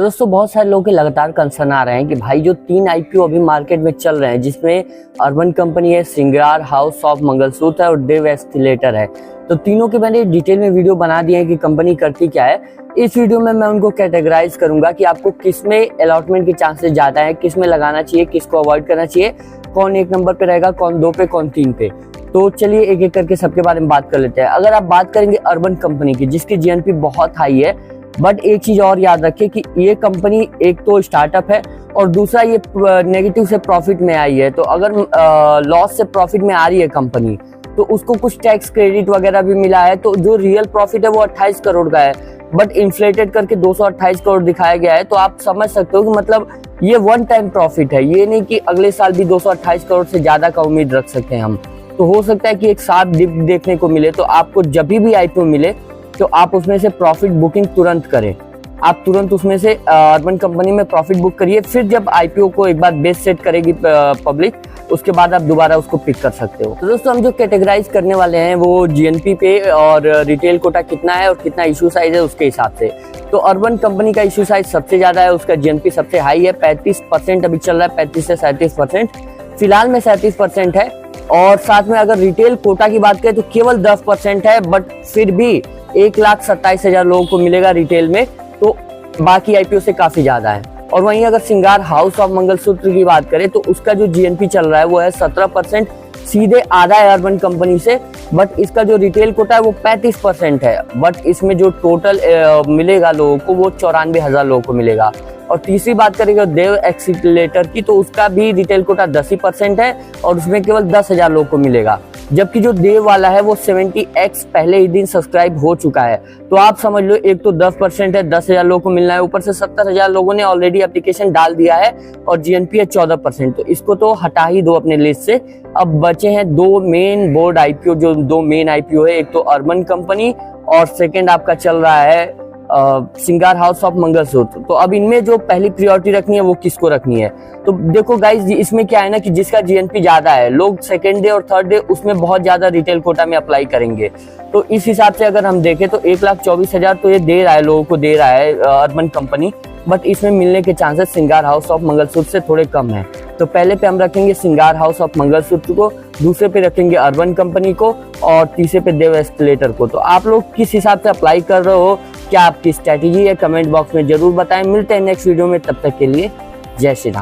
तो दोस्तों बहुत सारे लोगों के लगातार कंसर्न आ रहे हैं कि भाई जो 3 आईपीओ अभी मार्केट में चल रहे हैं, जिसमें अर्बन कंपनी है, श्रृंगार हाउस ऑफ मंगलसूत्र है और देव एस्केलेटर है, तो तीनों के मैंने डिटेल में वीडियो बना दिए हैं कि कंपनी करती क्या है। इस वीडियो में मैं उनको कैटेगराइज करूंगा कि आपको किस में अलॉटमेंट के चांसेस ज्यादा है, किस में लगाना चाहिए, किसको अवॉइड करना चाहिए, कौन 1 नंबर पे रहेगा, कौन 2 पे, कौन 3 पे। तो चलिए एक एक करके सबके बारे में बात कर लेते हैं। अगर आप बात करेंगे अर्बन कंपनी की, जिसकी जीएनपी बहुत हाई है, बट एक चीज और याद रखिए कि ये कंपनी एक तो स्टार्टअप है और दूसरा ये नेगेटिव से प्रॉफिट में आई है। तो अगर लॉस से प्रॉफिट में आ रही है कंपनी, तो उसको कुछ टैक्स क्रेडिट वगैरह भी मिला है। तो जो रियल प्रॉफिट है वो 28 करोड़ का है, बट इन्फ्लेटेड करके 228 करोड़ दिखाया गया है। तो आप समझ सकते हो कि मतलब ये वन टाइम प्रॉफिट है, ये नहीं कि अगले साल भी 228 करोड़ से ज्यादा का उम्मीद रख सकते हैं हम। तो हो सकता है कि एक साथ डिप देखने को मिले। तो आपको जब भी आईपीओ मिले तो आप उसमें से प्रॉफिट बुकिंग तुरंत करें। आप तुरंत उसमें से अर्बन कंपनी में प्रॉफिट बुक करिए। फिर जब आईपीओ को एक बार बेस सेट करेगी पब्लिक, उसके बाद आप दोबारा उसको पिक कर सकते हो। तो दोस्तों हम जो कैटेगराइज करने वाले हैं वो जीएनपी पे और रिटेल कोटा कितना है और कितना इशू साइज है उसके हिसाब से। तो अर्बन कंपनी का इशू साइज सबसे ज्यादा है, उसका जीएनपी सबसे हाई है, 35% अभी चल रहा है, 35 से 37%, फिलहाल में 37% है। और साथ में अगर रिटेल कोटा की बात करें तो केवल 10% है, बट फिर भी 1,27,000 लोगों को मिलेगा रिटेल में, तो बाकी आईपीओ से काफी ज्यादा है। और वहीं अगर श्रृंगार हाउस ऑफ मंगलसूत्र की बात करें तो उसका जो जीएनपी चल रहा है वो है 17%, सीधे आधा है अर्बन कंपनी से, बट इसका जो रिटेल कोटा है वो 35% है, बट इसमें जो टोटल मिलेगा लोगों को वो 94,000 लोगों को मिलेगा। और तीसरी बात करेंगे देव एस्केलेटर की, तो उसका भी रिटेल कोटा 10% है और उसमें केवल 10,000 लोगों को मिलेगा। जबकि जो देव वाला है वो 70x पहले ही दिन सब्सक्राइब हो चुका है। तो आप समझ लो एक तो 10% है, 10,000 लोगों को मिलना है, ऊपर से 70,000 लोगों ने ऑलरेडी एप्लीकेशन डाल दिया है और जीएनपी है 14%। तो इसको तो हटा ही दो अपने लिस्ट से। अब बचे हैं 2 मेन बोर्ड आईपीओ, जो 2 मेन आईपीओ है, एक तो अर्बन कंपनी और सेकेंड आपका चल रहा है श्रृंगार हाउस ऑफ मंगलसूत्र। तो अब इनमें जो पहली प्रायोरिटी रखनी है वो किसको रखनी है? तो देखो गाइज, इसमें क्या है ना कि जिसका जीएनपी ज्यादा है, लोग सेकेंड डे और थर्ड डे उसमें बहुत ज्यादा रिटेल कोटा में अप्लाई करेंगे। तो इस हिसाब से अगर हम देखें तो 1,24,000 तो ये दे रहा है, लोगों को दे रहा है अर्बन कंपनी, बट इसमें मिलने के चांसेस श्रृंगार हाउस ऑफ मंगलसूत्र से थोड़े कम है। तो पहले पे हम रखेंगे श्रृंगार हाउस ऑफ मंगलसूत्र को, दूसरे पे रखेंगे अर्बन कंपनी को और तीसरे पे देव एस्केलेटर को। तो आप लोग किस हिसाब से अप्लाई कर रहे हो, क्या आपकी स्ट्रैटेजी है, कमेंट बॉक्स में जरूर बताएं। मिलते हैं नेक्स्ट वीडियो में, तब तक के लिए जय श्री राम।